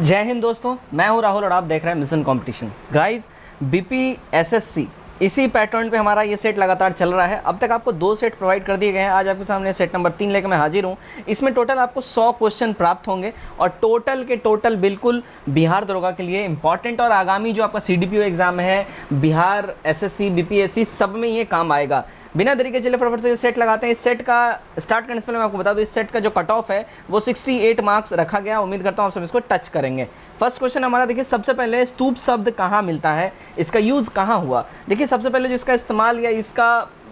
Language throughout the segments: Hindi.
जय हिंद दोस्तों, मैं हूं राहुल और आप देख रहे हैं मिशन कंपटीशन। गाइस, बीपीएसएससी इसी पैटर्न पे हमारा ये सेट लगातार चल रहा है। अब तक आपको 2 सेट प्रोवाइड कर दिए गए हैं। आज आपके सामने सेट नंबर 3 लेकर मैं हाजिर हूं। इसमें टोटल आपको 100 क्वेश्चन प्राप्त होंगे और टोटल के टोटल बिल्कुल बिहार दरोगा के लिए इंपॉर्टेंट और आगामी जो आपका सीडीपीओ एग्जाम है, बिहार एसएससी, बीपीएससी, सब में ये काम आएगा। बिना देरी के चलिए फटाफट से सेट लगाते हैं। इस सेट का स्टार्ट करने से पहले मैं आपको बता दूं, इस सेट का जो कट ऑफ है वो 68 मार्क्स रखा गया। उम्मीद करता हूं आप सब इसको टच करेंगे। फर्स्ट क्वेश्चन हमारा देखिए, सबसे पहले स्तूप शब्द कहाँ मिलता है, इसका यूज कहाँ हुआ। देखिए, सबसे पहले जो इसका इस्तेमाल या इसका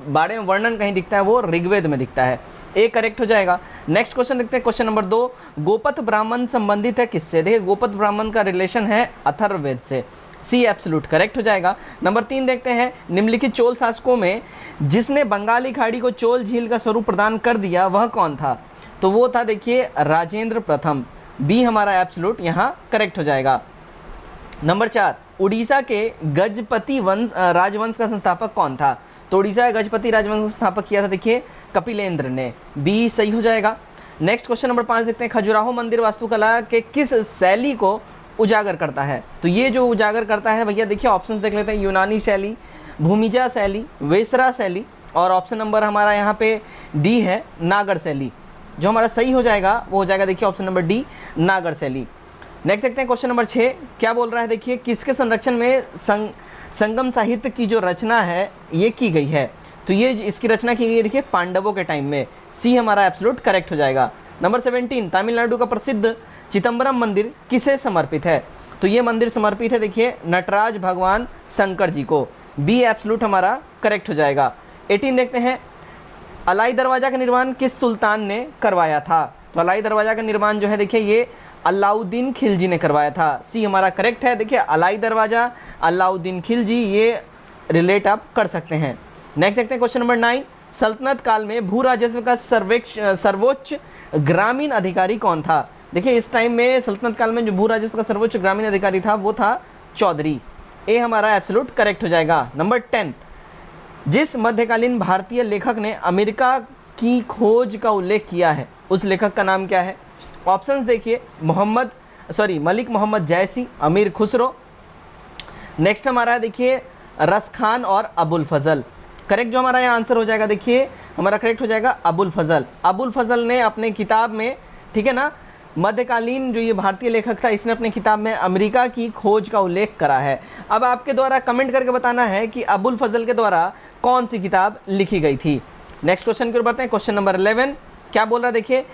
बारे में वर्णन कहीं दिखता है वो ऋग्वेद में दिखता है। ए करेक्ट हो जाएगा। नेक्स्ट क्वेश्चन देखते हैं, क्वेश्चन नंबर 2, गोपथ ब्राह्मण संबंधित है किससे। देखिए, गोपथ ब्राह्मण का रिलेशन है अथर्ववेद से। सी एब्सोल्यूट करेक्ट हो जाएगा। नंबर 3 देखते हैं, निम्नलिखित चोल शासकों में जिसने बंगाली खाड़ी को चोल झील का स्वरूप प्रदान कर दिया वह कौन था। तो वो था देखिए राजेंद्र प्रथम। बी हमारा एब्सोल्यूट यहां करेक्ट हो जाएगा। नंबर 4, उड़ीसा के गजपति वंश राजवंश का संस्थापक कौन था। तो उड़ीसा के गजपति राजवंश का संस्थापक किया था देखिए कपिलेंद्र ने। बी सही हो जाएगा। नेक्स्ट क्वेश्चन नंबर 5 देखते हैं, खजुराहो मंदिर वास्तुकला के किस शैली को उजागर करता है। तो ये जो उजागर करता है भैया, देखिए ऑप्शंस देख लेते हैं, यूनानी शैली, भूमिजा शैली, वेसरा शैली, और ऑप्शन नंबर हमारा यहाँ पे डी है नागर शैली। जो हमारा सही हो जाएगा वो हो जाएगा देखिए ऑप्शन नंबर डी नागर शैली। नेक्स्ट देखते हैं क्वेश्चन नंबर 6, क्या बोल रहा है देखिए, किसके संरक्षण में संगम साहित्य की जो रचना है ये की गई है। तो ये इसकी रचना की गई है देखिए पांडवों के टाइम में। सी हमारा एब्सोल्यूट करेक्ट हो जाएगा। नंबर 17, तमिलनाडु का प्रसिद्ध चिदम्बरम मंदिर किसे समर्पित है। तो ये मंदिर समर्पित है देखिए नटराज भगवान शंकर जी को। बी एब्सोल्यूट हमारा करेक्ट हो जाएगा। 18 देखते हैं, अलाई दरवाजा का निर्माण किस सुल्तान ने करवाया था। तो अलाई दरवाजा का निर्माण जो है देखिए ये अलाउद्दीन खिलजी ने करवाया था। सी हमारा करेक्ट है। देखिए अलाई दरवाजा, अलाउद्दीन खिलजी, ये रिलेट आप कर सकते हैं। नेक्स्ट देखते हैं क्वेश्चन नंबर 9, सल्तनत काल में भू राजस्व का सर्वोच्च ग्रामीण अधिकारी कौन था। देखिए इस टाइम में सल्तनत काल में जो भू राजस्व का सर्वोच्च ग्रामीण अधिकारी था वो था चौधरी। ए हमारा एब्सोल्यूट करेक्ट हो जाएगा। नंबर 10, जिस मध्यकालीन भारतीय लेखक ने अमेरिका की खोज का उल्लेख किया है उस लेखक का नाम क्या है। ऑप्शंस देखिए, मलिक मोहम्मद जैसी, अमीर खुसरो। नेक्स्ट हमारा है देखिए रस खान और अबुल फजल। करेक्ट जो हमारा यहाँ आंसर हो जाएगा देखिए हमारा करेक्ट हो जाएगा अबुल फजल। अबुल फजल ने अपने किताब में, ठीक है ना, मध्यकालीन जो ये भारतीय लेखक था इसने अपनी किताब में अमेरिका की खोज का उल्लेख करा है। अब आपके द्वारा कमेंट करके बताना है कि अबुल फजल के द्वारा कौन सी किताब लिखी गई थी। नेक्स्ट क्वेश्चन की ओर बढ़ते हैं। क्वेश्चन नंबर 11, क्या बोल रहा है देखिए,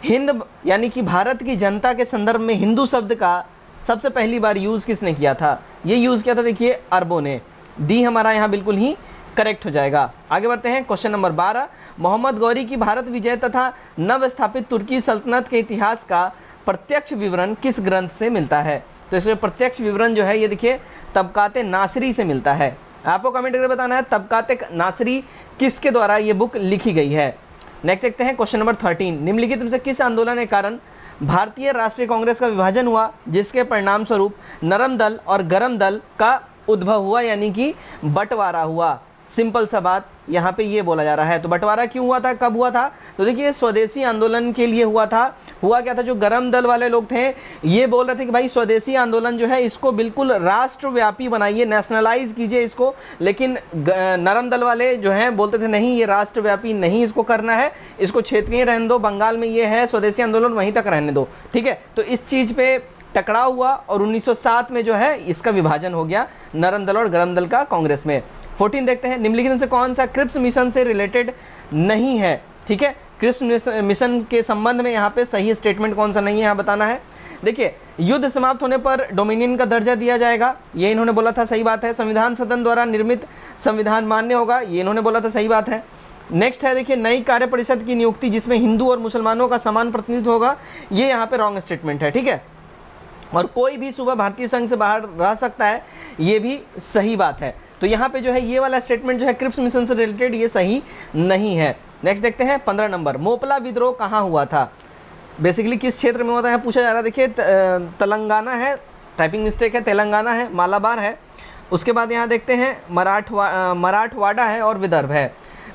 हिंद यानी कि भारत की जनता के संदर्भ में हिंदू शब्द का सबसे पहली बार यूज किसने किया था। ये यूज किया था देखिए अरबों ने। डी हमारा यहाँ बिल्कुल ही करेक्ट हो जाएगा। आगे बढ़ते हैं क्वेश्चन नंबर 12, मोहम्मद गौरी की भारत विजय तथा नव स्थापित तुर्की सल्तनत के इतिहास का प्रत्यक्ष विवरण किस ग्रंथ से मिलता है। तो इसमें प्रत्यक्ष विवरण जो है ये देखिए तबकाते नासरी से मिलता है। आपको कमेंट करके बताना है तबकाते नासरी किसके द्वारा ये बुक लिखी गई है। नेक्स्ट देखते हैं क्वेश्चन नंबर 13, निम्नलिखित में से किस आंदोलन के कारण भारतीय राष्ट्रीय कांग्रेस का विभाजन हुआ जिसके परिणाम स्वरूप नरम दल और गरम दल का उद्भव हुआ, यानी कि बंटवारा हुआ। सिंपल सा बात यहाँ पे ये बोला जा रहा है। तो बंटवारा क्यों हुआ था, कब हुआ था। तो देखिए स्वदेशी आंदोलन के लिए हुआ था। हुआ क्या था, जो गरम दल वाले लोग थे ये बोल रहे थे कि भाई स्वदेशी आंदोलन जो है इसको बिल्कुल राष्ट्रव्यापी बनाइए, नेशनलाइज कीजिए इसको। लेकिन नरम दल वाले जो हैं बोलते थे नहीं, ये राष्ट्रव्यापी नहीं इसको करना है, इसको क्षेत्रीय रहने दो, बंगाल में ये है स्वदेशी आंदोलन वहीं तक रहने दो, ठीक है। तो इस चीज पे टकराव हुआ और 1907 में जो है इसका विभाजन हो गया नरम दल और गरम दल का कांग्रेस में। 14 देखते हैं, निम्नलिखित में से कौन सा क्रिप्स मिशन से रिलेटेड नहीं है। ठीक है, क्रिप्स मिशन के संबंध में यहाँ पे सही स्टेटमेंट कौन सा नहीं है यहाँ बताना है। देखिए, युद्ध समाप्त होने पर डोमिनियन का दर्जा दिया जाएगा, ये इन्होंने बोला था, सही बात है। संविधान सदन द्वारा निर्मित संविधान मान्य होगा, ये इन्होंने बोला था, सही बात है। नेक्स्ट है देखिए, नई कार्य परिषद की नियुक्ति जिसमें हिंदू और मुसलमानों का समान प्रतिनिधित्व होगा, ये यहाँ पे रॉन्ग स्टेटमेंट है, ठीक है। और कोई भी सूबा भारतीय संघ से बाहर रह सकता है, ये भी सही बात है। तो यहाँ पे जो है ये वाला स्टेटमेंट जो है क्रिप्स मिशन से रिलेटेड ये सही नहीं है। नेक्स्ट देखते हैं 15 नंबर, मोपला विद्रोह कहाँ हुआ था। बेसिकली किस क्षेत्र में होता है पूछा जा रहा है। देखिए तेलंगाना है, टाइपिंग मिस्टेक है, तेलंगाना है, मालाबार है। उसके बाद यहाँ देखते हैं मराठवाड़ा है और विदर्भ है।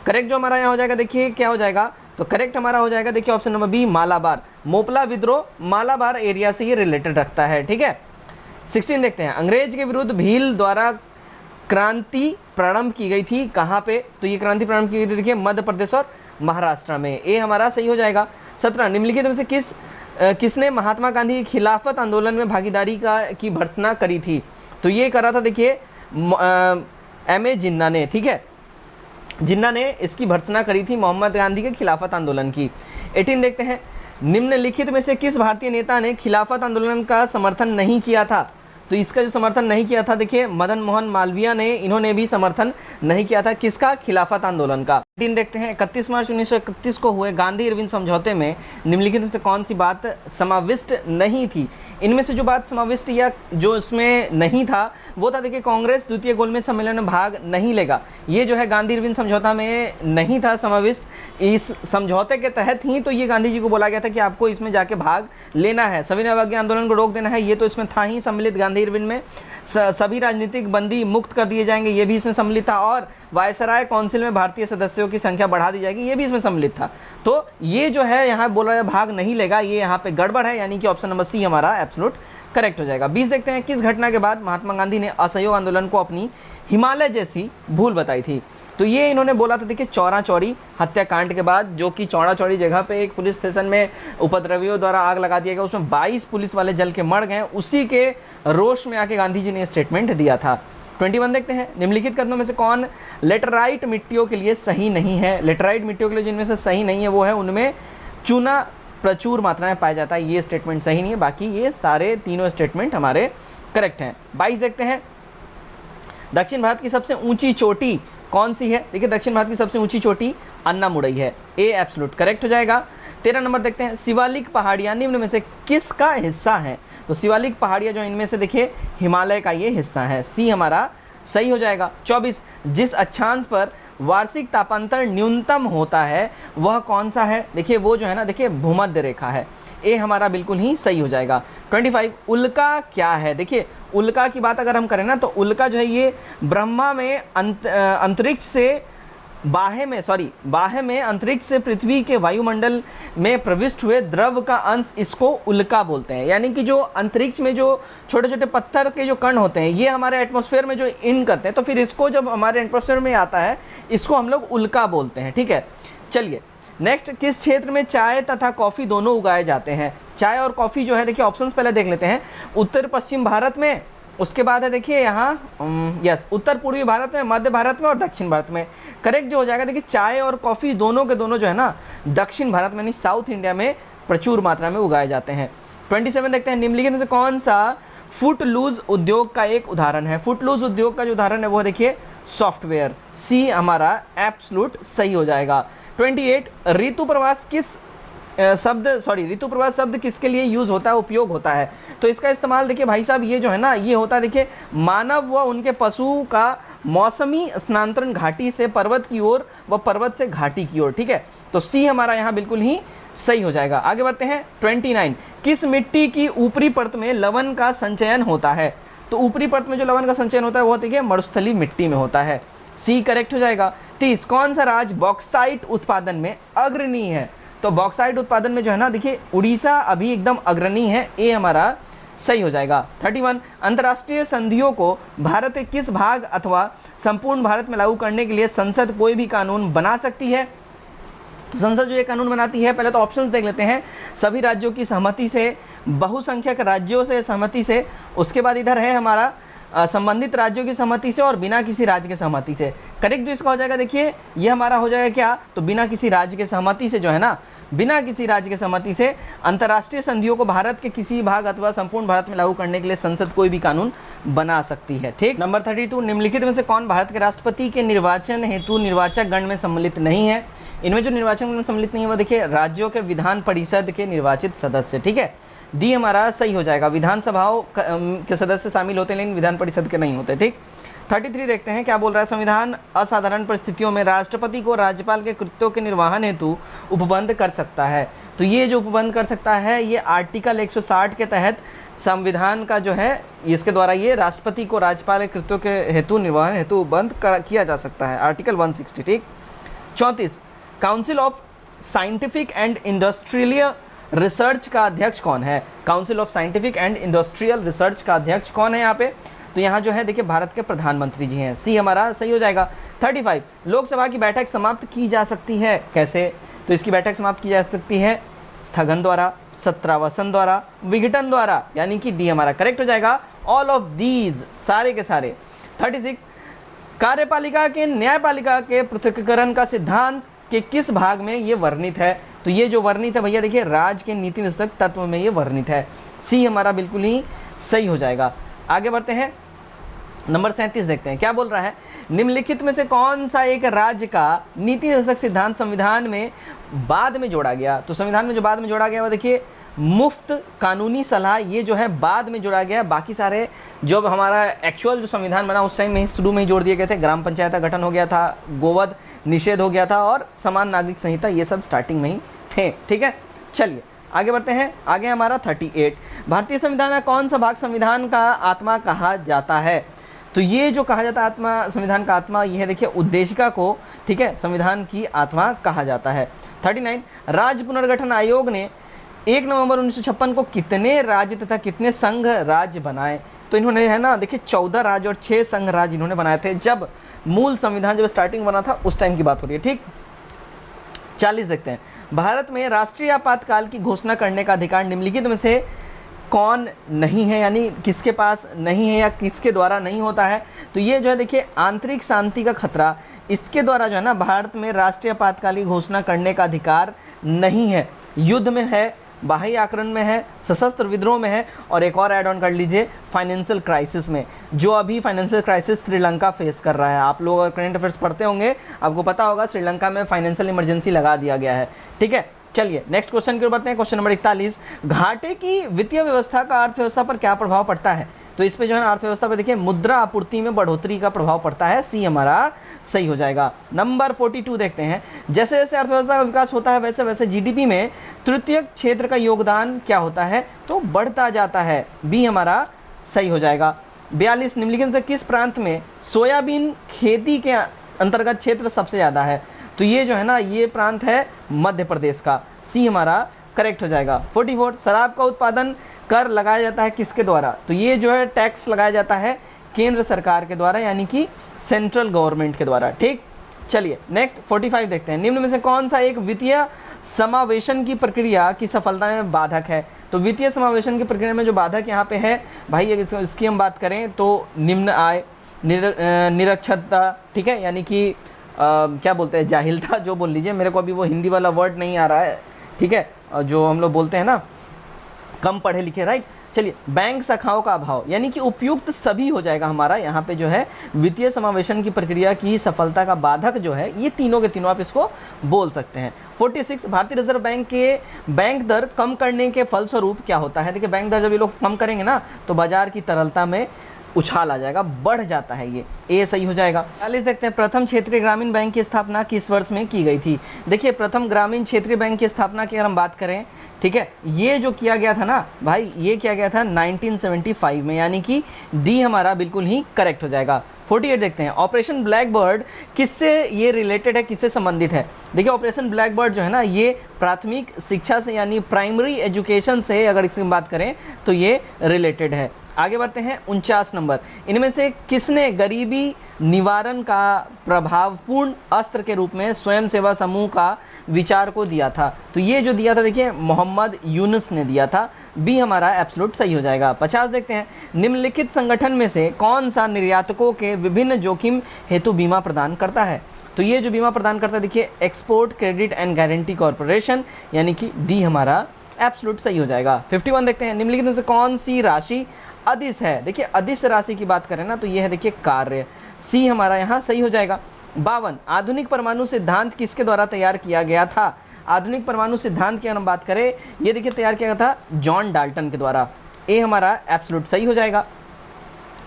करेक्ट जो हमारा यहाँ हो जाएगा देखिए क्या हो जाएगा, तो करेक्ट हमारा हो जाएगा देखिए option number B Malabar. Moplah विद्रोह मालाबार एरिया से ये रिलेटेड रखता है, ठीक है। 16 देखते हैं, अंग्रेज के विरुद्ध भील द्वारा क्रांति प्रारंभ की गई थी कहां पे? तो ये क्रांति प्रारंभ की गई थी देखिए मध्य प्रदेश और महाराष्ट्र में, ए हमारा सही हो जाएगा। 17 निम्नलिखित में से किसने महात्मा गांधी के खिलाफत आंदोलन में भागीदारी की भर्त्सना करी थी? तो ये करा था देखिए एम.ए. जिन्ना ने, ठीक है। जिन्ना ने इसकी भर्त्सना करी थी मोहम्मद गांधी के खिलाफत आंदोलन की। 18 देखते हैं, निम्नलिखित में से किस भारतीय नेता ने खिलाफत आंदोलन का समर्थन नहीं किया था? तो इसका जो समर्थन नहीं किया था देखिए मदन मोहन मालवीय ने, इन्होंने भी समर्थन नहीं किया था किसका? खिलाफत आंदोलन का। 3 देखते हैं, 31 मार्च 1931 को हुए गांधी इरविन समझौते में निम्नलिखित में से कौन सी बात समाविष्ट नहीं थी? इनमें से जो बात समाविष्ट या जो इसमें नहीं था वो था देखिए कांग्रेस द्वितीय गोलमेज सम्मेलन में भाग नहीं लेगा। ये जो है गांधी इरविन समझौता में नहीं था समाविष्ट। इस समझौते के तहत ही तो ये गांधी जी को बोला गया था कि आपको इसमें जाके भाग लेना है, सविनय अवज्ञा आंदोलन को रोक देना है, ये तो इसमें था ही सम्मिलित गांधी इरविन में। सभी राजनीतिक बंदी मुक्त कर दिए जाएंगे, ये भी इसमें सम्मिलित था। और वायसराय काउंसिल में भारतीय सदस्यों की संख्या बढ़ा दी जाएगी, ये भी इसमें सम्मिलित था। तो ये जो है यहाँ बोला है भाग नहीं लेगा, ये यहाँ पे गड़बड़ है, यानी कि ऑप्शन नंबर सी हमारा एब्सोल्यूट करेक्ट हो जाएगा। 20 देखते हैं, किस घटना के बाद महात्मा गांधी ने असहयोग आंदोलन को अपनी हिमालय जैसी भूल बताई थी? तो ये इन्होंने बोला था देखिए चौरा चौरी हत्याकांड के बाद, जो कि चौरा चौरी जगह पे एक पुलिस स्टेशन में उपद्रवियों द्वारा आग लगा दिया गया, उसमें 22 पुलिस वाले जल के मर गए, उसी के रोष में आके गांधी जी ने स्टेटमेंट दिया था। 21 देखते हैं, निम्नलिखित कथनों में से कौन लेटराइट मिट्टियों के लिए सही नहीं है? लेटराइट मिट्टियों के लिए जिनमें से सही नहीं है वो है उनमें चूना प्रचुर मात्रा में पाया जाता है, ये स्टेटमेंट सही नहीं है, बाकी ये सारे तीनों स्टेटमेंट हमारे करेक्ट हैं। 22 देखते हैं, दक्षिण भारत की सबसे ऊंची चोटी कौन सी है? देखिए दक्षिण भारत की सबसे ऊंची चोटी अन्नामुड़ई है, ए एब्सोल्यूट करेक्ट हो जाएगा। 13 नंबर देखते हैं, शिवालिक पहाड़ियां निम्न में से किसका हिस्सा है? तो शिवालिक पहाड़ियां जो इनमें से देखिए हिमालय का ये हिस्सा है, सी हमारा सही हो जाएगा। 24 जिस अक्षांश पर वार्षिक तापांतर न्यूनतम होता है वह कौन सा है? देखिए वो जो है ना देखिए भूमध्य रेखा है, ए हमारा बिल्कुल ही सही हो जाएगा। 25 उल्का क्या है? देखिए उल्का की बात अगर हम करें ना तो उल्का जो है ये ब्रह्मा में अंतरिक्ष से बाह्य में अंतरिक्ष से पृथ्वी के वायुमंडल में प्रविष्ट हुए द्रव का अंश, इसको उल्का बोलते हैं। यानी कि जो अंतरिक्ष में जो छोटे छोटे पत्थर के जो कण होते हैं ये हमारे एटमॉस्फेयर में जो इन करते हैं, तो फिर इसको जब हमारे एटमॉस्फेयर में आता है इसको हम लोग उल्का बोलते हैं, ठीक है। चलिए नेक्स्ट, किस क्षेत्र में चाय तथा कॉफी दोनों उगाए जाते हैं? चाय और कॉफी जो है देखिए ऑप्शंस पहले देख लेते हैं। उत्तर पश्चिम भारत में, उसके बाद है देखिए यहाँ यस उत्तर पूर्वी भारत में, मध्य भारत में और दक्षिण भारत में। करेक्ट जो हो जाएगा देखिए चाय और कॉफी दोनों के दोनों जो है ना दक्षिण भारत में यानी साउथ इंडिया में प्रचुर मात्रा में उगाए जाते हैं। 27 देखते हैं, निम्नलिखित में से कौन सा फुट लूज उद्योग का एक उदाहरण है? फुट लूज उद्योग का जो उदाहरण है वो देखिए सॉफ्टवेयर, सी हमारा एब्सोल्यूट सही हो जाएगा। 28 ऋतु प्रवास शब्द किसके लिए यूज होता है, उपयोग होता है? तो इसका इस्तेमाल देखिए भाई साहब ये जो है ना ये होता है देखिए मानव व उनके पशु का मौसमी स्थानांतरण घाटी से पर्वत की ओर व पर्वत से घाटी की ओर, ठीक है। तो सी हमारा यहाँ बिल्कुल ही सही हो जाएगा। आगे बढ़ते हैं। 29 किस मिट्टी की ऊपरी परत में लवण का संचयन होता है? तो ऊपरी परत में जो लवण का संचयन होता है वो देखिए मरुस्थलीय मिट्टी में होता है, सी करेक्ट हो जाएगा। 30 कौन सा राज्य बॉक्साइट उत्पादन में अग्रणी है? तो बॉक्साइट उत्पादन में जो है ना देखिए उड़ीसा अभी एकदम अग्रणी है, ए हमारा सही हो जाएगा। 31 अंतर्राष्ट्रीय संधियों को भारत के किस भाग अथवा संपूर्ण भारत में लागू करने के लिए संसद कोई भी कानून बना सकती है? तो संसद जो ये कानून बनाती है, पहले तो ऑप्शंस देख लेते हैं। सभी राज्यों की सहमति से, बहुसंख्यक राज्यों से सहमति से, उसके बाद इधर है हमारा संबंधित राज्यों की सहमति से और बिना किसी राज्य के सहमति से। करेक्ट जो इसका हो जाएगा देखिए ये हमारा हो जाएगा क्या, तो बिना किसी राज्य के सहमति से जो है ना, बिना किसी राज्य के सहमति से अंतर्राष्ट्रीय संधियों को भारत के किसी भाग अथवा संपूर्ण भारत में लागू करने के लिए संसद कोई भी कानून बना सकती है, ठीक। नंबर 32 निम्नलिखित में से कौन भारत के राष्ट्रपति के निर्वाचन हेतु निर्वाचक गण में सम्मिलित नहीं है? इनमें जो निर्वाचन गण में सम्मिलित नहीं है वो देखिए राज्यों के विधान परिषद के निर्वाचित सदस्य, ठीक है। डी हमारा सही हो जाएगा। विधानसभाओं के सदस्य शामिल होते हैं लेकिन विधान परिषद के नहीं होते, ठीक। 33 देखते हैं क्या बोल रहा है। संविधान असाधारण परिस्थितियों में राष्ट्रपति को राज्यपाल के कृत्यों के निर्वहन हेतु उपबंध कर सकता है। तो ये जो उपबंध कर सकता है ये आर्टिकल 160 के तहत संविधान का जो है इसके द्वारा ये राष्ट्रपति को राज्यपाल के कृत्यों के हेतु निर्वहन हेतु उपबंध किया जा सकता है, आर्टिकल 160, ठीक। 34 council of scientific and industrial research का अध्यक्ष कौन है? Council of scientific and industrial research का अध्यक्ष कौन है यहाँ पे? तो यहाँ जो है देखिए भारत के प्रधानमंत्री जी हैं। सी हमारा सही हो जाएगा। 35 लोकसभा की बैठक समाप्त की जा सकती है कैसे? तो इसकी बैठक समाप्त की जा सकती है स्थगन द्वारा, सत्रावसन द्वारा, विघटन द्वारा, यानी कि डी हमारा करेक्ट हो जाएगा। ऑल ऑफ दीज, सारे के सारे। 36 कार्यपालिका के न्यायपालिका के पृथक्करण का सिद्धांत के किस भाग में ये वर्णित है? तो ये जो वर्णित है भैया देखिए राज्य के नीति निष्ठक तत्व में ये वर्णित है। सी हमारा बिल्कुल ही सही हो जाएगा। आगे बढ़ते हैं, नंबर 37 देखते हैं क्या बोल रहा है। निम्नलिखित में से कौन सा एक राज्य का नीति निष्ठक सिद्धांत संविधान में बाद में जोड़ा गया? तो संविधान में जो बाद में जोड़ा गया वो देखिए मुफ्त कानूनी सलाह, ये जो है बाद में जोड़ा गया। बाकी सारे जो हमारा एक्चुअल जो संविधान बना उस टाइम में ही शुरू में ही जोड़ दिए गए थे। ग्राम पंचायत का गठन हो गया था, गोवध निषेध हो गया था और समान नागरिक संहिता, ये सब स्टार्टिंग में ही थे। ठीक है, चलिए आगे बढ़ते हैं। आगे हमारा 38 भारतीय संविधान का कौन सा भाग संविधान का आत्मा कहा जाता है? तो ये जो कहा जाता है आत्मा, संविधान का आत्मा, ये है देखिए उद्देशिका को, ठीक है, संविधान की आत्मा कहा जाता है। 39 राज्य पुनर्गठन आयोग ने 1 नवंबर 1956 को कितने राज्य तथा कितने संघ राज्य बनाए? तो इन्होंने है ना देखिए 14 राज्य और 6 संघ राज्य इन्होंने बनाए थे। जब मूल संविधान जब स्टार्टिंग बना था उस टाइम की बात हो रही है। ठीक, 40 देखते हैं। भारत में राष्ट्रीय आपातकाल की घोषणा करने का अधिकार निम्नलिखित में से कौन नहीं है, यानी किसके पास नहीं है या किसके द्वारा नहीं होता है? तो ये जो है देखिए आंतरिक शांति का खतरा, इसके द्वारा जो है ना भारत में राष्ट्रीय आपातकाल की घोषणा करने का अधिकार नहीं है। युद्ध में है, बाह्य आक्रमण में है, सशस्त्र विद्रोह में है, और एक और ऐड ऑन कर लीजिए फाइनेंशियल क्राइसिस में। जो अभी फाइनेंशियल क्राइसिस श्रीलंका फेस कर रहा है, आप लोग अगर करंट अफेयर्स पढ़ते होंगे आपको पता होगा श्रीलंका में फाइनेंशियल इमरजेंसी लगा दिया गया है। ठीक है, चलिए नेक्स्ट क्वेश्चन की ओर बढ़ते हैं। क्वेश्चन नंबर 41 घाटे की वित्तीय व्यवस्था का अर्थव्यवस्था पर क्या प्रभाव पड़ता है? तो इस पे जो है अर्थव्यवस्था पे देखिए मुद्रा आपूर्ति में बढ़ोतरी का प्रभाव पड़ता है। सी हमारा सही हो जाएगा। नंबर 42 देखते हैं। जैसे जैसे अर्थव्यवस्था का विकास होता है वैसे वैसे जीडीपी में तृतीय क्षेत्र का योगदान क्या होता है? तो बढ़ता जाता है। बी हमारा सही हो जाएगा। 42 निम्नलिखित से किस प्रांत में सोयाबीन खेती के अंतर्गत क्षेत्र सबसे ज्यादा है? तो ये जो है ना ये प्रांत है मध्य प्रदेश का। सी हमारा करेक्ट हो जाएगा। 44 शराब का उत्पादन कर लगाया जाता है किसके द्वारा? तो ये जो है टैक्स लगाया जाता है केंद्र सरकार के द्वारा, यानी कि सेंट्रल गवर्नमेंट के द्वारा। ठीक, चलिए नेक्स्ट 45 देखते हैं। निम्न में से कौन सा एक वित्तीय समावेशन की प्रक्रिया की सफलता में बाधक है? तो वित्तीय समावेशन की प्रक्रिया में जो बाधक यहाँ पे है भाई, इसकी हम बात करें तो निम्न आय, निरक्षरता, ठीक है, यानी कि क्या बोलते हैं जाहिलता जो बोल लीजिए, मेरे को अभी वो हिंदी वाला वर्ड नहीं आ रहा है। ठीक है, जो हम लोग बोलते हैं ना कम पढ़े लिखे, राइट। चलिए बैंक शाखाओं का अभाव, यानी कि उपयुक्त सभी हो जाएगा हमारा यहाँ पे जो है वित्तीय समावेशन की प्रक्रिया की सफलता का बाधक जो है ये तीनों के तीनों आप इसको बोल सकते हैं। 46 भारतीय रिजर्व बैंक के बैंक दर कम करने के फलस्वरूप क्या होता है? देखिए बैंक दर जब ये लोग कम करेंगे ना तो बाजार की तरलता में उछाल आ जाएगा, बढ़ जाता है, ये ए सही हो जाएगा। 40 देखते हैं। प्रथम क्षेत्रीय ग्रामीण बैंक की स्थापना किस वर्ष में की गई थी? देखिए प्रथम ग्रामीण क्षेत्रीय बैंक की स्थापना की अगर हम बात करें, ठीक है, ये जो किया गया था ना भाई, ये किया गया था 1975 में, यानी कि डी हमारा बिल्कुल ही करेक्ट हो जाएगा। 48 देखते हैं। ऑपरेशन ब्लैकबर्ड किससे ये रिलेटेड है, किससे संबंधित है? देखिए ऑपरेशन ब्लैकबर्ड जो है ना ये प्राथमिक शिक्षा से यानी प्राइमरी एजुकेशन से अगर इसकी बात करें तो ये रिलेटेड है। आगे बढ़ते हैं। 49 नंबर। इनमें से किसने गरीबी निवारण का प्रभावपूर्ण अस्त्र के रूप में स्वयं सेवा समूह का विचार को दिया था? तो ये जो दिया था देखिए मोहम्मद यूनुस ने दिया था। बी हमारा एब्सोल्यूट सही हो जाएगा। 50 देखते हैं। निम्नलिखित संगठन में से कौन सा निर्यातकों के विभिन्न जोखिम हेतु बीमा प्रदान करता है? तो ये जो बीमा प्रदान करता है देखिए export credit and guarantee corporation, यानी कि डी हमारा एब्सोल्यूट सही हो जाएगा। 51 देखते हैं। निम्नलिखित में से कौन सी राशि अदिश है? देखिए अदिश राशि की बात करें ना तो ये है देखिए कार्य। सी हमारा यहाँ सही हो जाएगा। 52 आधुनिक परमाणु सिद्धांत किसके द्वारा तैयार किया गया था? आधुनिक परमाणु सिद्धांत की अगर हम बात करें ये देखिए तैयार किया गया था जॉन डाल्टन के द्वारा। ए हमारा एब्सोल्यूट सही हो जाएगा।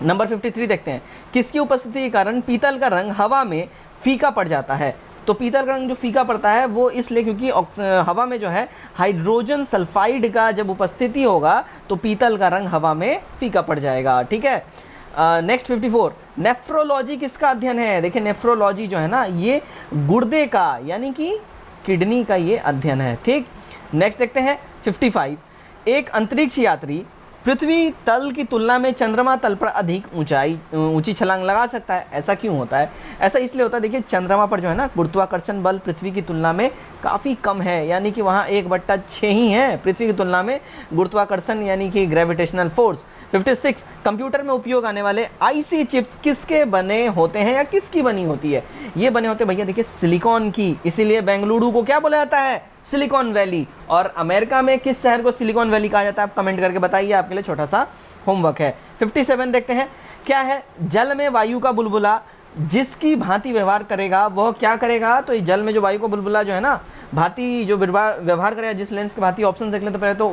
नंबर 53 देखते हैं। किसकी उपस्थिति के कारण पीतल का रंग हवा में फीका पड़ जाता है? तो पीतल का रंग जो फीका पड़ता है वो इसलिए क्योंकि हवा में जो है हाइड्रोजन सल्फाइड का जब उपस्थिति होगा तो पीतल का रंग हवा में फीका पड़ जाएगा। ठीक है, नेक्स्ट 54 नेफ्रोलॉजी किसका अध्ययन है? देखिए नेफ्रोलॉजी जो है ना ये गुर्दे का यानी कि किडनी का ये अध्ययन है। ठीक, नेक्स्ट देखते हैं 55। एक अंतरिक्ष यात्री पृथ्वी तल की तुलना में चंद्रमा तल पर अधिक ऊंची छलांग लगा सकता है। ऐसा क्यों होता है? ऐसा इसलिए होता है, देखिए चंद्रमा पर जो है ना गुरुत्वाकर्षण बल पृथ्वी की तुलना में काफ़ी कम है, यानी कि वहाँ 1/6 ही है पृथ्वी की तुलना में गुरुत्वाकर्षण यानी कि ग्रेविटेशनल फोर्स। 56। कंप्यूटर में उपयोग आने वाले आईसी चिप्स किसके बने होते हैं या किसकी बनी होती है? ये बने होते हैं भैया देखिए सिलिकॉन की, इसीलिए बेंगलुरु को क्या बोला जाता है? Silicon valley. और अमेरिका में किस शहर को सिलिकॉन वैली कहा जाता है? आप कमेंट करके बताइए, आपके लिए छोटा सा होमवर्क है। 57 देखते हैं, क्या है? जल में वायु का बुलबुला जिसकी भांति व्यवहार करेगा वह क्या करेगा? तो जल में जो वायु का बुलबुला जो है ना भांति जो व्यवहार करेगा, जिस लेंस की भांति, ऑप्शन देख लेते तो पहले तो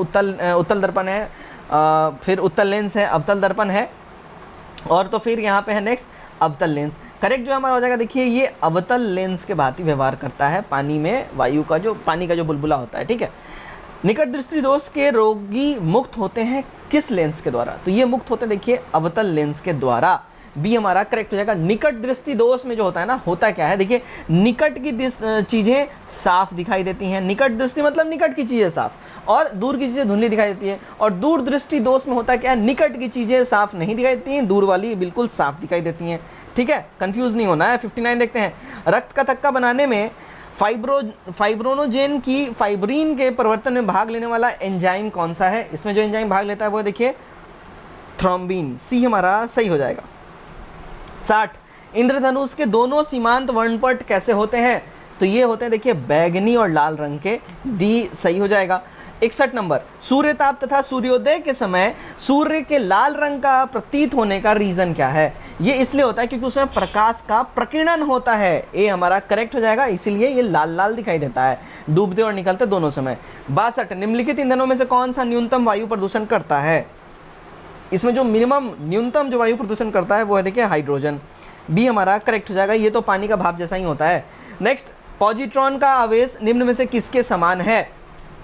उत्तल दर्पण है, फिर उत्तल लेंस है, अवतल दर्पण है, और तो फिर यहाँ पे है नेक्स्ट अवतल लेंस। करेक्ट जो हमारा हो जाएगा देखिए ये अवतल लेंस के भांति व्यवहार करता है पानी में, वायु का जो पानी का जो बुलबुला होता है। ठीक है, निकट दृष्टि दोष के रोगी मुक्त होते हैं किस लेंस के द्वारा? तो ये मुक्त होते हैं देखिए अवतल लेंस के द्वारा। बी हमारा करेक्ट हो जाएगा। निकट दृष्टि दोष में जो होता है ना, होता क्या है देखिए, निकट की चीजें साफ दिखाई देती हैं। निकट दृष्टि मतलब निकट की चीजें साफ, और दूर की चीजें धुंधली दिखाई देती है। और दूर दृष्टि दोष में होता क्या है? निकट की चीजें साफ नहीं दिखाई देती हैं, दूर वाली बिल्कुल साफ दिखाई देती हैं। ठीक है, कंफ्यूज नहीं होना है। 59 देखते हैं, रक्त का थक्का बनाने में फाइब्रोनोजेन की फाइब्रिन के परिवर्तन में भाग लेने वाला एंजाइम कौन सा है? इसमें जो एंजाइम भाग लेता है वो देखिए थ्रोम्बिन। सी हमारा सही हो जाएगा। 60। इंद्रधनुष के दोनों सीमांत वर्णपट कैसे होते हैं? तो ये होते हैं देखिए बैगनी और लाल रंग के। डी सही हो जाएगा। 61 नंबर, सूर्य ताप तथा सूर्योदय के समय सूर्य के लाल रंग का प्रतीत होने का रीजन क्या है? ये इसलिए होता है क्योंकि उसमें प्रकाश का प्रकीर्णन होता है। ए हमारा करेक्ट हो जाएगा, इसीलिए ये लाल लाल दिखाई देता है डूबते और निकलते दोनों समय। 62। निम्नलिखित ईंधनों में से कौन सा न्यूनतम वायु प्रदूषण करता है? इसमें जो न्यूनतम जो वायु प्रदूषण करता है वो है देखिए हाइड्रोजन। बी हमारा करेक्ट हो जाएगा, ये तो पानी का भाप जैसा ही होता है। नेक्स्ट, पॉजिट्रॉन का आवेश निम्न में से किसके समान है?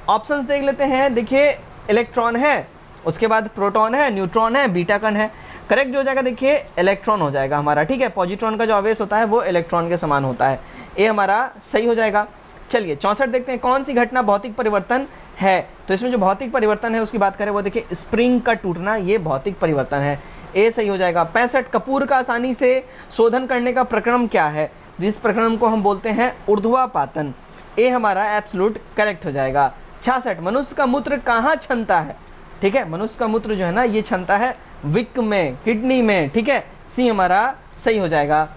ऑप्शंस देख लेते हैं, देखिए इलेक्ट्रॉन है, उसके बाद प्रोटॉन है, न्यूट्रॉन है, बीटा कण है। करेक्ट जो हो जाएगा देखिए इलेक्ट्रॉन हो जाएगा हमारा। ठीक है, पॉजिट्रॉन का जो आवेश होता है वो इलेक्ट्रॉन के समान होता है। ए हमारा सही हो जाएगा। चलिए 64 देखते हैं, कौन सी घटना भौतिक परिवर्तन है? तो इसमें जो भौतिक परिवर्तन है उसकी बात करें वो देखिए स्प्रिंग का टूटना, ये भौतिक परिवर्तन है। ए सही हो जाएगा। 65। कपूर का आसानी से शोधन करने का प्रक्रम क्या है? जिस प्रक्रम को हम बोलते हैं ऊर्ध्वापातन। ए हमारा एब्सोल्यूट करेक्ट हो जाएगा। 66। मनुष्य का मूत्र कहाँ छनता है? ठीक है, मनुष्य का मूत्र जो है ना ये छनता है विक में, किडनी में। ठीक है, सी हमारा सही हो जाएगा।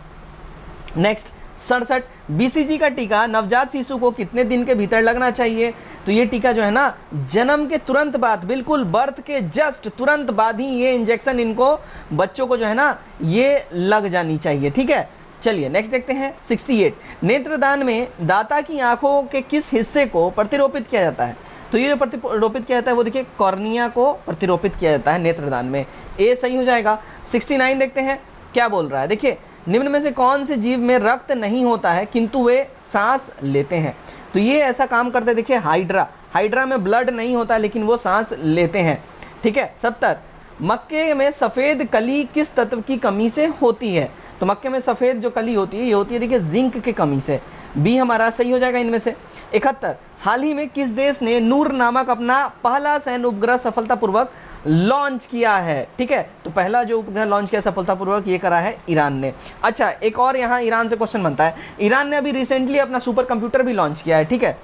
नेक्स्ट 67। बीसीजी का टीका नवजात शिशु को कितने दिन के भीतर लगना चाहिए? तो ये टीका जो है ना जन्म के तुरंत बाद, बिल्कुल बर्थ के जस्ट तुरंत बाद ही ये इंजेक्शन इनको बच्चों को जो है ना ये लग जानी चाहिए। ठीक है, चलिए नेक्स्ट देखते हैं 68। नेत्रदान में दाता की आंखों के किस हिस्से को प्रतिरोपित किया जाता है? तो ये जो प्रतिरोपित किया जाता है वो देखिए कॉर्निया को प्रतिरोपित किया जाता है नेत्रदान में। ए सही हो जाएगा। 69 देखते हैं क्या बोल रहा है, देखिए निम्न में से कौन से जीव में रक्त नहीं होता है किंतु वे सांस लेते हैं? तो ये ऐसा काम करते हैं देखिए हाइड्रा में ब्लड नहीं होता लेकिन वो सांस लेते हैं। ठीक है। 70। मक्के में सफेद कली किस तत्व की कमी से होती है? तो मक्के में सफेद जो कली होती है ये होती है देखिए जिंक की कमी से। बी हमारा सही हो जाएगा इनमें से। 71। हाल ही में किस देश ने नूर नामक अपना पहला सैन्य उपग्रह सफलतापूर्वक लॉन्च किया है? ठीक है, तो पहला जो उपग्रह लॉन्च किया सफलतापूर्वक ये करा है ईरान ने। अच्छा, एक और यहाँ ईरान से क्वेश्चन बनता है, ईरान ने अभी रिसेंटली अपना सुपर कंप्यूटर भी लॉन्च किया है। ठीक है,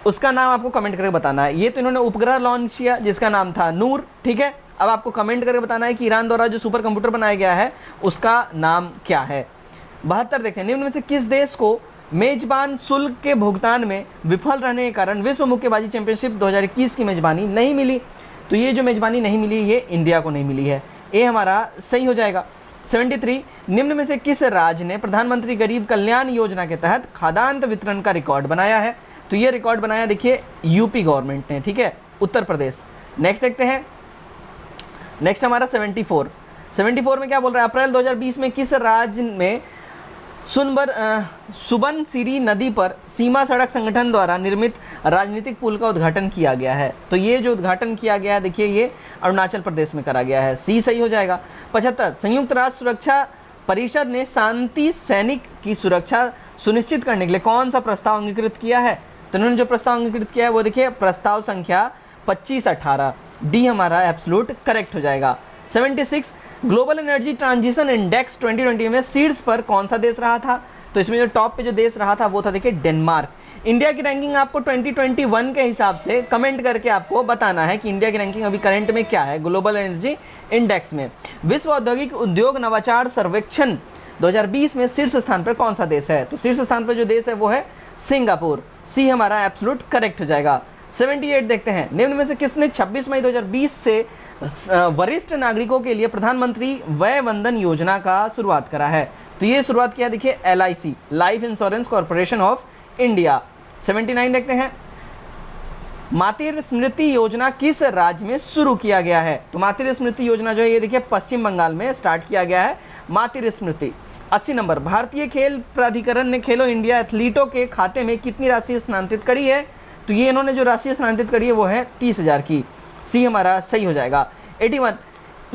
उसका नाम आपको कमेंट करके बताना है। ये तो इन्होंने उपग्रह लॉन्च किया जिसका नाम था नूर। ठीक है, अब आपको कमेंट करके बताना है कि ईरान द्वारा जो सुपर कंप्यूटर बनाया गया है उसका नाम क्या है। 72 देखते हैं, निम्न में से किस देश को मेजबान शुल्क के भुगतान में विफल रहने के कारण विश्व मुक्केबाजी चैंपियनशिप 2021 की मेजबानी नहीं मिली? तो ये जो मेजबानी नहीं मिली ये इंडिया को नहीं मिली है। ए हमारा सही हो जाएगा। 73। निम्न में से किस राज्य ने प्रधानमंत्री गरीब कल्याण योजना के तहत खाद्यान्न वितरण का रिकॉर्ड बनाया है? तो ये रिकॉर्ड बनाया देखिए यूपी गवर्नमेंट ने। ठीक है, उत्तर प्रदेश। नेक्स्ट देखते हैं, नेक्स्ट हमारा 74 में क्या बोल रहा है, अप्रैल 2020 में किस राज्य में सुबनसिरी नदी पर सीमा सड़क संगठन द्वारा निर्मित राजनीतिक पुल का उद्घाटन किया गया है? तो ये जो उद्घाटन किया गया है देखिए ये अरुणाचल प्रदेश में करा गया है। सी सही हो जाएगा। 75। संयुक्त राष्ट्र सुरक्षा परिषद ने शांति सैनिक की सुरक्षा सुनिश्चित करने के लिए कौन सा प्रस्ताव अंगीकृत किया है? तो उन्होंने जो प्रस्ताव अंगीकृत किया है वो देखिए प्रस्ताव संख्या 2518, डी हमारा एब्सोल्यूट करेक्ट हो जाएगा। 76 ग्लोबल एनर्जी ट्रांजिशन इंडेक्स 2020 में सीड्स पर कौन सा देश रहा था? तो इसमें जो टॉप पे जो देश रहा था वो था देखिए डेनमार्क। इंडिया की रैंकिंग आपको 2021 के हिसाब से कमेंट करके आपको बताना है कि इंडिया की रैंकिंग अभी करंट में क्या है ग्लोबल एनर्जी इंडेक्स में। विश्व औद्योगिक उद्योग नवाचार सर्वेक्षण 2020 में शीर्ष स्थान पर कौन सा देश है? तो शीर्ष स्थान पर जो देश है वो है सिंगापुर, सी हमारा एब्सोल्यूट करेक्ट हो जाएगा। 78 देखते हैं, निम्न में से किसने 26 मई 2020 से वरिष्ठ नागरिकों के लिए प्रधानमंत्री वय वंदन योजना का शुरुआत करा है? तो ये शुरुआत किया देखिए LIC, life insurance corporation of India. 79 देखते हैं, मातृ स्मृति योजना किस राज्य में शुरू किया गया है? तो मातृ स्मृति योजना जो है ये देखिए पश्चिम बंगाल में स्टार्ट किया गया है मातृ स्मृति। 80 नंबर, भारतीय खेल प्राधिकरण ने खेलो इंडिया एथलीटों के खाते में कितनी राशि स्थानांतरित करी है? तो ये इन्होंने जो राशि स्थानांतरित करी है वो है 30,000 की, सी हमारा सही हो जाएगा। 81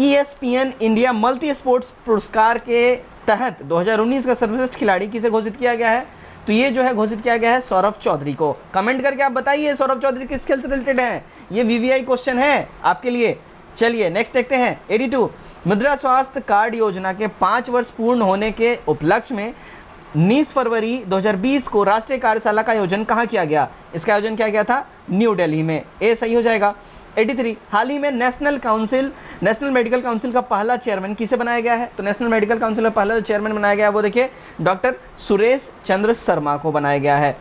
ESPN इंडिया मल्टी स्पोर्ट्स पुरस्कार के तहत 2019 का सर्वश्रेष्ठ खिलाड़ी किसे घोषित किया गया है? तो ये जो है घोषित किया गया है सौरभ चौधरी को। कमेंट करके आप बताइए सौरभ चौधरी किस खेल से रिलेटेड है, ये VVI क्वेश्चन है आपके लिए। चलिए नेक्स्ट देखते हैं। 82 मुद्रा स्वास्थ्य कार्ड योजना के 5 वर्ष पूर्ण होने के उपलक्ष्य में 19 फरवरी 2020 को राष्ट्रीय कार्यशाला का आयोजन कहाँ किया गया? इसका आयोजन किया गया था न्यू दिल्ली में, ए सही हो जाएगा। 83 हाल ही में नेशनल मेडिकल काउंसिल का पहला चेयरमैन किसे बनाया गया है? तो नेशनल मेडिकल काउंसिल का पहला जो चेयरमैन बनाया गया है वो देखिए डॉक्टर सुरेश चंद्र शर्मा को बनाया गया है।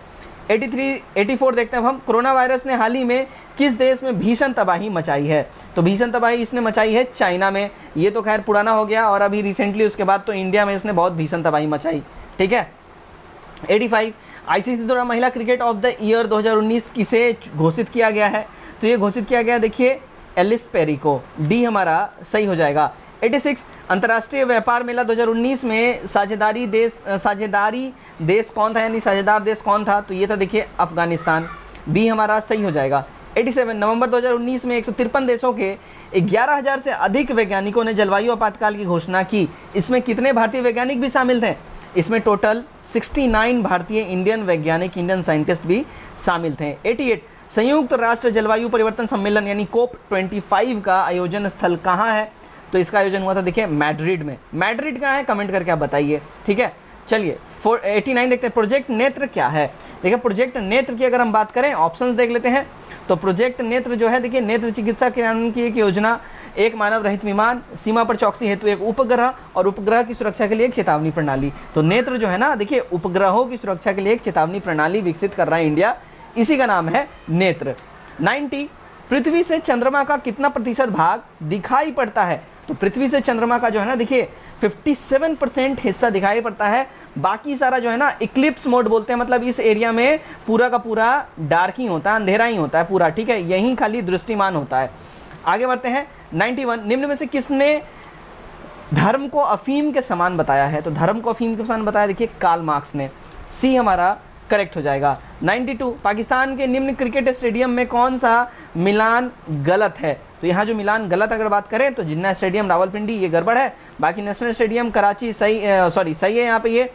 84 देखते हैं हम, कोरोना वायरस ने हाल ही में किस देश में भीषण तबाही मचाई है? तो भीषण तबाही इसने मचाई है चाइना में। ये तो खैर पुराना हो गया और अभी रिसेंटली उसके बाद तो इंडिया में इसने बहुत भीषण तबाही मचाई, ठीक है। 85 ICC द्वारा महिला क्रिकेट ऑफ द ईयर 2019 किसे घोषित किया गया है? तो ये घोषित किया गया देखिए एलिस पेरी को, डी हमारा सही हो जाएगा। 86 अंतर्राष्ट्रीय व्यापार मेला 2019 में साझेदारी देश कौन था, यानी साझेदार देश कौन था? तो ये था देखिए अफगानिस्तान, बी हमारा सही हो जाएगा। 87 नवंबर 2019 में 153 देशों के 11,000 से अधिक वैज्ञानिकों ने जलवायु आपातकाल की घोषणा की। इसमें कितने भारतीय वैज्ञानिक भी शामिल थे? इसमें टोटल 69 भारतीय इंडियन साइंटिस्ट भी शामिल थे। 88 संयुक्त राष्ट्र जलवायु परिवर्तन सम्मेलन यानी COP25 का आयोजन स्थल कहाँ है? तो इसका आयोजन हुआ था देखिए मैड्रिड में। मैड्रिड कहाँ है कमेंट करके आप बताइए, ठीक है। चलिए 89 देखते हैं, प्रोजेक्ट नेत्र क्या है? देखिए प्रोजेक्ट नेत्र की अगर हम बात करें, ऑप्शंस देख लेते हैं। तो प्रोजेक्ट नेत्र जो है देखिए नेत्र चिकित्सा क्रियान्वयन की एक योजना, एक मानव रहित विमान, सीमा पर चौकसी हेतु एक उपग्रह और उपग्रह की सुरक्षा के लिए एक चेतावनी प्रणाली। तो नेत्र जो है ना देखिए उपग्रहों की सुरक्षा के लिए एक चेतावनी प्रणाली विकसित कर रहा है इंडिया, इसी का नाम है नेत्र। 90 पृथ्वी से चंद्रमा का कितना प्रतिशत भाग दिखाई पड़ता है? तो पृथ्वी से चंद्रमा का जो है ना देखिए 57% हिस्सा दिखाई पड़ता है, बाकी सारा जो है ना इक्लिप्स मोड बोलते हैं, मतलब इस एरिया में पूरा का पूरा डार्क ही होता है, अंधेरा ही होता है पूरा, ठीक है, यही खाली दृष्टिमान होता है। आगे बढ़ते हैं। 91 निम्न में से किसने धर्म को अफीम के समान बताया है? तो धर्म को अफीम के समान बताया देखिए कार्ल मार्क्स ने, सी हमारा करेक्ट हो जाएगा। 92 पाकिस्तान के निम्न क्रिकेट स्टेडियम में कौन सा मिलान गलत है? तो यहाँ जो मिलान गलत अगर बात करें तो जिन्ना स्टेडियम रावलपिंडी ये गड़बड़ है, बाकी नेशनल स्टेडियम कराची सही है, यहाँ पे ये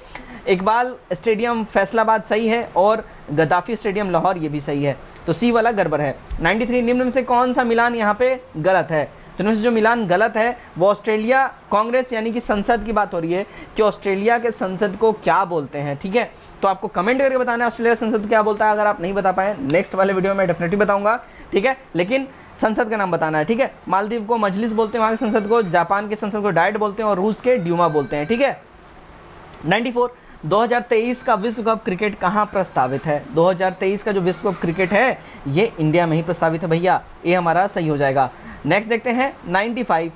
इकबाल स्टेडियम फैसलाबाद सही है और गद्दाफी स्टेडियम लाहौर ये भी सही है, तो सी वाला गड़बड़ है। 93 निम्न में से कौन सा मिलान यहाँ पे गलत है? तो इनमें से जो मिलान गलत है वो ऑस्ट्रेलिया कांग्रेस यानी कि संसद की बात हो रही है कि ऑस्ट्रेलिया के संसद को क्या बोलते हैं, ठीक है। तो आपको कमेंट करके बताना है ऑस्ट्रेलिया संसद क्या बोलता है। अगर आप नहीं बता पाए नेक्स्ट वाले वीडियो में डेफिनेटली बताऊंगा, ठीक है, लेकिन संसद का नाम बताना है, ठीक है। मालदीव को मजलिस बोलते हैं वहां के संसद को, जापान के संसद को डाइट बोलते हैं और रूस के ड्यूमा बोलते हैं, ठीक है। 94 2023 का विश्व कप क्रिकेट कहां प्रस्तावित है? 2023 का जो विश्व कप क्रिकेट है ये इंडिया में ही प्रस्तावित है भैया, ये हमारा सही हो जाएगा। नेक्स्ट देखते हैं 95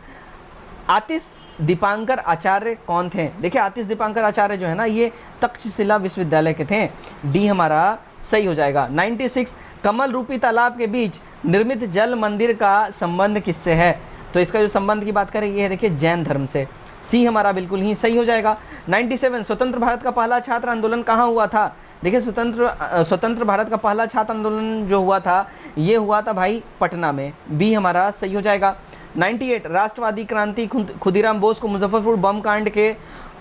आतिश दीपांकर आचार्य कौन थे? देखिए आतिश दीपांकर आचार्य जो है ना ये तक्षशिला विश्वविद्यालय के थे, डी हमारा सही हो जाएगा। 96 कमल रूपी तालाब के बीच निर्मित जल मंदिर का संबंध किससे है? तो इसका जो संबंध की बात करें ये है देखिए जैन धर्म से, सी हमारा बिल्कुल ही सही हो जाएगा। 97 स्वतंत्र भारत का पहला छात्र आंदोलन कहाँ हुआ था? देखिए स्वतंत्र भारत का पहला छात्र आंदोलन जो हुआ था ये हुआ था भाई पटना में, बी हमारा सही हो जाएगा। 98 राष्ट्रवादी क्रांति खुदीराम बोस को मुजफ्फरपुर बम कांड के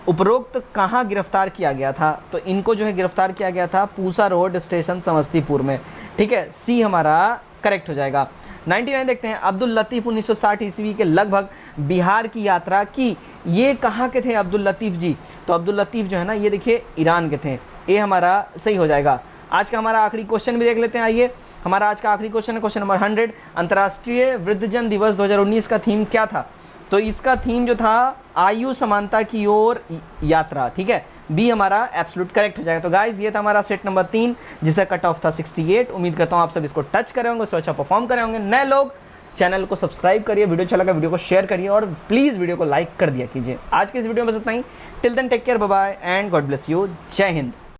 उपरोक्त कहाँ गिरफ्तार किया गया था? तो इनको जो है गिरफ्तार किया गया था पूसा रोड स्टेशन समस्तीपुर में। ठीक है, सी हमारा करेक्ट हो जाएगा। 99 देखते हैं, अब्दुल लतीफ 1960 ईस्वी के लगभग बिहार की यात्रा की। ये कहाँ के थे अब्दुल लतीफ जी? तो अब्दुल लतीफ जो है ना, ये देखिए ईरान के थे। ये हमारा सही हो जाएगा। आज का हमारा आखिरी क्वेश्चन भी देख लेते हैं। आइए, हमारा आज का आखिरी क्वेश्चन है क्वेश्चन नंबर 100। अंतर्राष्ट्रीय वृद्धजन दिवस 2019 का थीम क्या था? तो इसका थीम जो था आयु समानता की ओर यात्रा। ठीक है, बी हमारा एब्सोल्यूट करेक्ट हो जाएगा। तो गाइज ये था हमारा सेट नंबर 3 जिसका कट ऑफ था 68। उम्मीद करता हूं आप सब इसको टच करे होंगे, उससे अच्छा परफॉर्म करे होंगे। नए लोग चैनल को सब्सक्राइब करिए, वीडियो अच्छा लगा वीडियो को शेयर करिए और प्लीज वीडियो को लाइक कर दिया कीजिए। आज के इस वीडियो में बस इतना ही। Till then take care, bye bye and God bless you. जय हिंद।